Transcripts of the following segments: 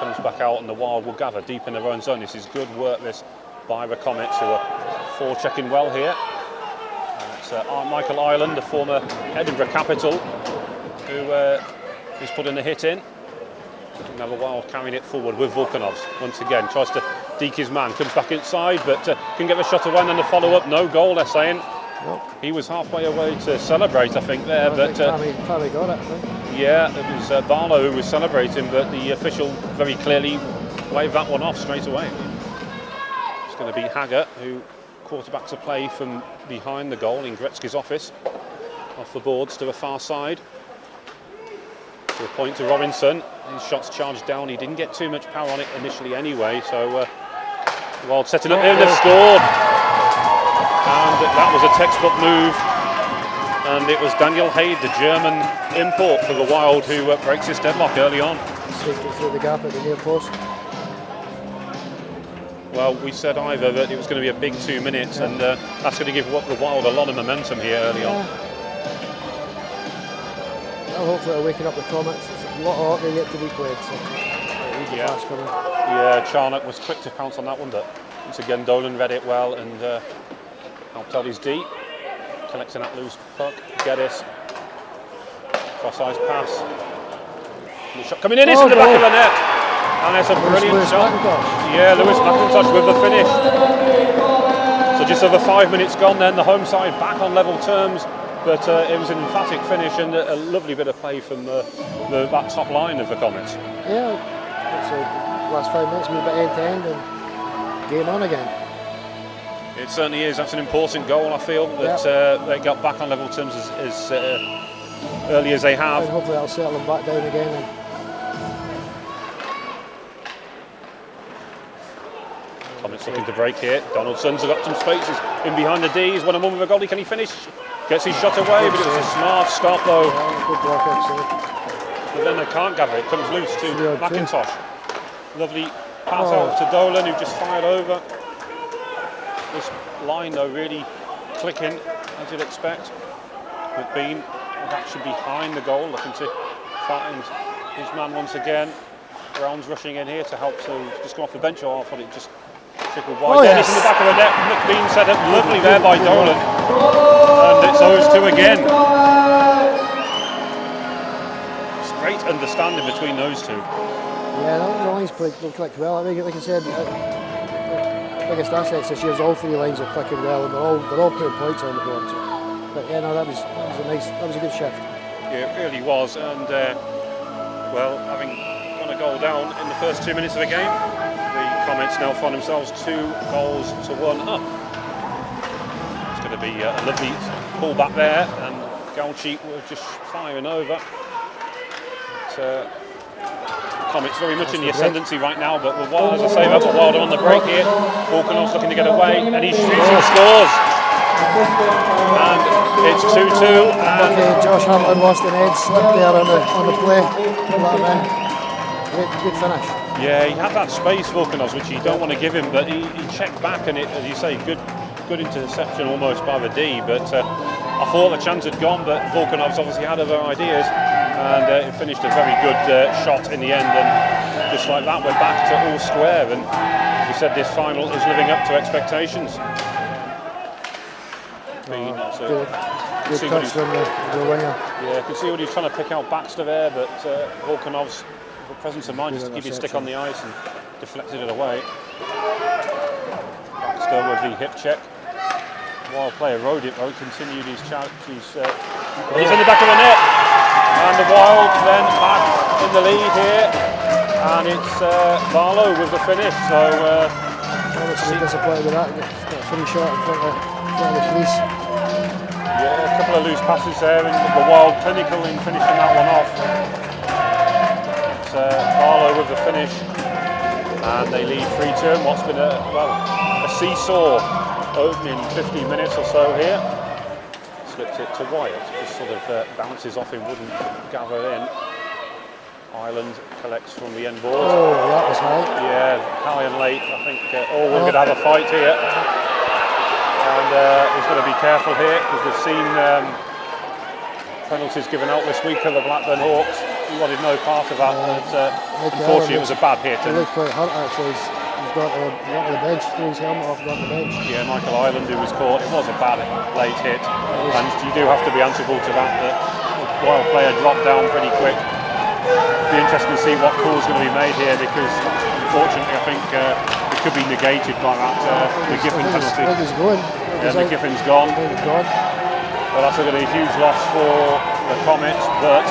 comes back out and the Wild will gather deep in their own zone. This is good work, this, by the Comets, who are forechecking well here. It's Michael Ireland, the former Edinburgh Capital, who is putting the hit in. Now the Wild carrying it forward with Volkanovs. Once again, tries to deke his man, comes back inside, but can get the shot away, and then the follow-up, no goal, they're saying. Nope. He was halfway away to celebrate, I think, there. But Tammy got it, I think. Yeah, it was Barlow who was celebrating, but the official very clearly waved that one off straight away. It's going to be Haggart, who quarterback to play from behind the goal in Gretzky's office. Off the boards to the far side. To a point to Robinson. His shot's charged down. He didn't get too much power on it initially anyway, so Wild setting up here, they've scored. And that was a textbook move. And it was Daniel Haid, the German import for the Wild, who breaks his deadlock early on. Through the gap at the near post. Well, we said either that it was going to be a big 2 minutes, and that's going to give the Wild a lot of momentum here early on. Well, hopefully it'll waken up the Comets. There's a lot of hockey yet to be played, so pass coming. Yeah, Charnock was quick to pounce on that one, but once again Dolan read it well and helped out his D. Collecting that loose puck, Geddes. Cross-ice pass. And the shot coming in, it's in the back of the net. And it's a brilliant shot. Yeah, Lewis McIntosh with the finish. So just over 5 minutes gone then, the home side back on level terms. But it was an emphatic finish and a lovely bit of play from that top line of the Comets. Yeah, so last 5 minutes we were a bit end-to-end and game on again. It certainly is. That's an important goal, I feel, that they got back on level terms as early as they have. And hopefully that'll settle them back down again. And Comets looking to break here. Donaldson's got some spaces in behind the D. He's won a moment with a goalie. Can he finish? Gets his shot away, but it was a smart stop though. Yeah, good block, actually. But then they can't gather it. Comes loose to McIntosh. Lovely pass out to Dolan, who just fired over. This line though really clicking as you'd expect. McBean was actually behind the goal, looking to find his man once again. Brown's rushing in here to help to just come off the bench, or I thought it just trickled wide. It's in the back of the net. McBean set up lovely there by Dolan. And it's those two again. It's great understanding between those two. Yeah, the lines clicked well. I think, like I said, the biggest assets this year is all three lines are clicking well, and they're all putting points on the board. So. But yeah, no, that was a good shift. Yeah, it really was. And well, having gone a goal down in the first 2 minutes of the game, the Comets now find themselves 2 goals to 1 up. It's going to be a lovely pull back there, and Gauchi were just firing over. But, Comets very much in the ascendancy right now, but the Wild, as I say, the Wild on the break here. Volkanov's looking to get away, and he shoots and scores. And it's 2-2. And Josh Hamilton lost an edge, slipped there on the play. Good finish. Yeah, he had that space, Volkanovs, which you don't want to give him, but he checked back, and it, as you say, good interception almost by the D. But I thought the chance had gone, but Volkanovs obviously had other ideas, and it finished a very good shot in the end. And just like that, we're back to all square. And as you said, this final is living up to expectations. Good touch from the winger. Yeah, I could see what he was trying to pick out Baxter there, but Volkanov's presence of mind just to give you a stick on the ice and deflected it away. Baxter with the hip check. Wild player rode it though, continued his charge. He's in the back of the net, and the Wild then back in the lead here, and it's Barlow with the finish. So obviously disappointed with that. Got a free shot in front of the crease. Yeah, a couple of loose passes there, and the Wild clinical in finishing that one off. It's Barlow with the finish, and they lead 3-2 in what's been a seesaw opening 15 minutes or so here. Slipped it to Wyatt, just sort of bounces off him, wouldn't gather in. Ireland collects from the end board. Oh, that was high. Yeah, high and late. I think Orwin could have a fight here. And he's got to be careful here, because we've seen penalties given out this week of the Blackburn Hawks. he wanted no part of that. But, unfortunately, it was a bad hit. He looked quite hurt actually. He's got to the bench, threw his helmet off, got on the bench. Yeah, Michael Ireland, who was caught, it was a bad late hit, and you do have to be answerable to that. The Wild player dropped down pretty quick. It'll be interesting to see what call is going to be made here, because unfortunately I think it could be negated by that McGiffin penalty. I think he's going. Yeah, McGiffin's gone. Well, that's going to be a huge loss for the Comets, but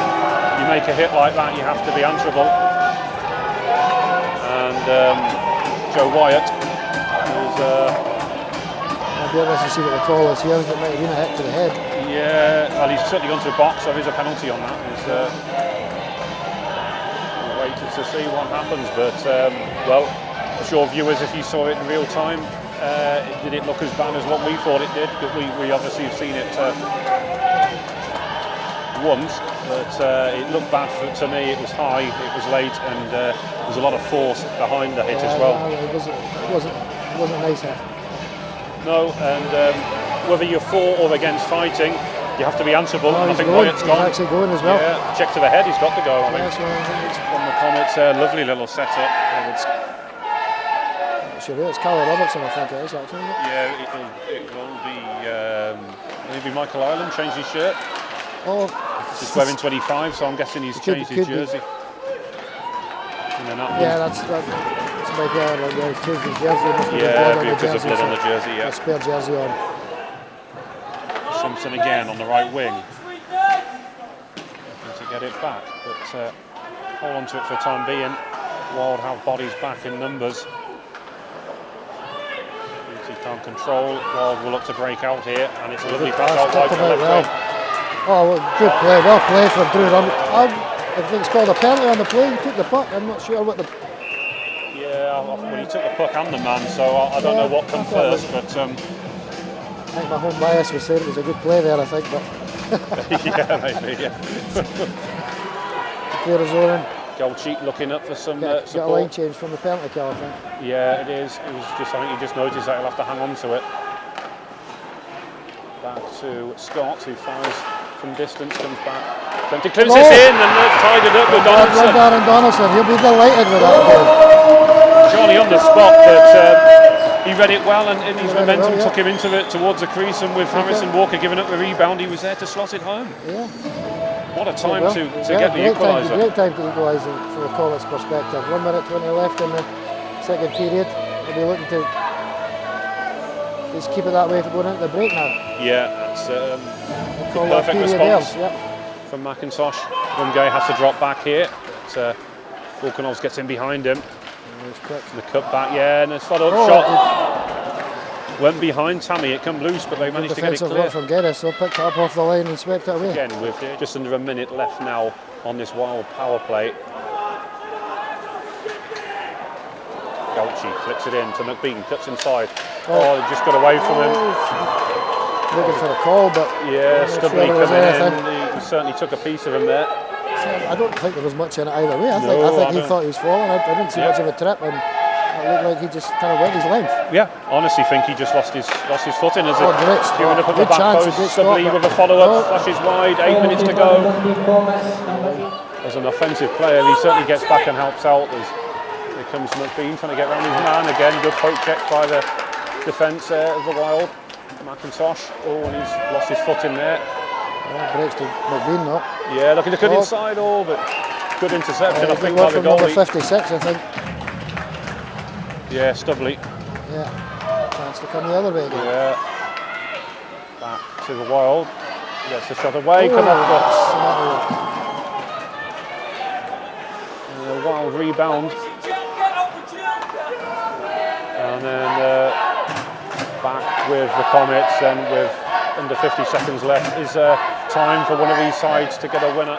you make a hit like that, you have to be answerable. And Joe Wyatt is... I'll be interested to see what the call is here. It might have been a hit to the head. Yeah, well, he's certainly gone to the box, so there is a penalty on that. We'll wait to see what happens, but, well, I'm sure viewers, if you saw it in real time, did it look as bad as what we thought it did? Because we obviously have seen it once, but it looked bad to me. It was high, it was late, and there was a lot of force behind the hit as well. No, it wasn't a nice hit. No, and whether you're for or against fighting, you have to be answerable. No, I think going. Wyatt's gone. He's actually going as well. Yeah, check to the head, he's got to go. I think. Yes, well, I think it's From the Comets, lovely little setup. Sure, it's Carl Robertson, I think it is actually. Yeah, it will be. Maybe Michael Ireland changed his shirt. Oh, He's wearing 25, so I'm guessing he's changed his jersey. Yeah, that's Michael Ireland. Yeah, he's changed his jersey. Must Yeah, because of blood on the jersey. Yeah. A spare jersey on. Simpson again on the right wing. To get it back, but hold on to it for the time being. Wild have bodies back in numbers. He can't control. Wild will look to break out here, and it's a lovely back out wide to left wing. Oh, good play, well played from Drew. I think it's called a penalty on the play. He took the puck. I'm not sure what the. Yeah, well, he took the puck and the man, so I don't know what come first, but. I think my home bias was saying it was a good play there. I think, but. Yeah, maybe. Yeah. Clear his own. Goldcheek looking up for some support. Got a line change from the penalty kill, I think. Yeah, it is. It was just. I think he just noticed that he'll have to hang on to it. Back to Scott, who fires from distance, comes back. Then declares this in, and they've tied it up with Donaldson. Donaldson, he'll be delighted with that goal. Johnny on the spot, but he read it well, and his momentum took him into it towards the crease, and with Harrison Walker giving up the rebound, he was there to slot it home. Yeah. What a time to get the equaliser. Great time to equalise from the Comets' perspective. 1 minute 20 left in the second period. They'll be looking to just keep it that way for going into the break now. Yeah, it's the perfect response from McIntosh. One guy has to drop back here. Volkanovs gets in behind him. The cut back, yeah, and a follow-up shot. Went behind Tammy, it come loose, but they managed to get it clear. From Geddes, so picked it up off the line and swept it away. Again, with just under a minute left now on this Wild power play. Goldcheek flicks it in to McBean, cuts inside. Oh, just got away from him. Looking for the call, but yeah, Stubley coming in. He certainly took a piece of him there. I don't think there was much in it either way. I think he thought he was falling. I didn't see much of a trip, and it looked like he just kind of went his length. Yeah, honestly think he just lost his footing as queuing up at the back post. Stubley with a follow-up, flashes wide, 8 minutes to go. As an offensive player, he certainly gets back and helps out. Here comes McBean trying to get around his man again. Good poke check by the defence of the Wild. McIntosh, and he's lost his footing there. Breaks to McBean now. Yeah, looking to cut inside, but good interception, I think, by the goalie. 56, I think. Yeah, Stubley. Yeah, chance to come the other way again. Yeah. Back to the Wild. Gets the shot away, come off the Wild rebound. And then back with the Comets, and with under 50 seconds left is time for one of these sides to get a winner.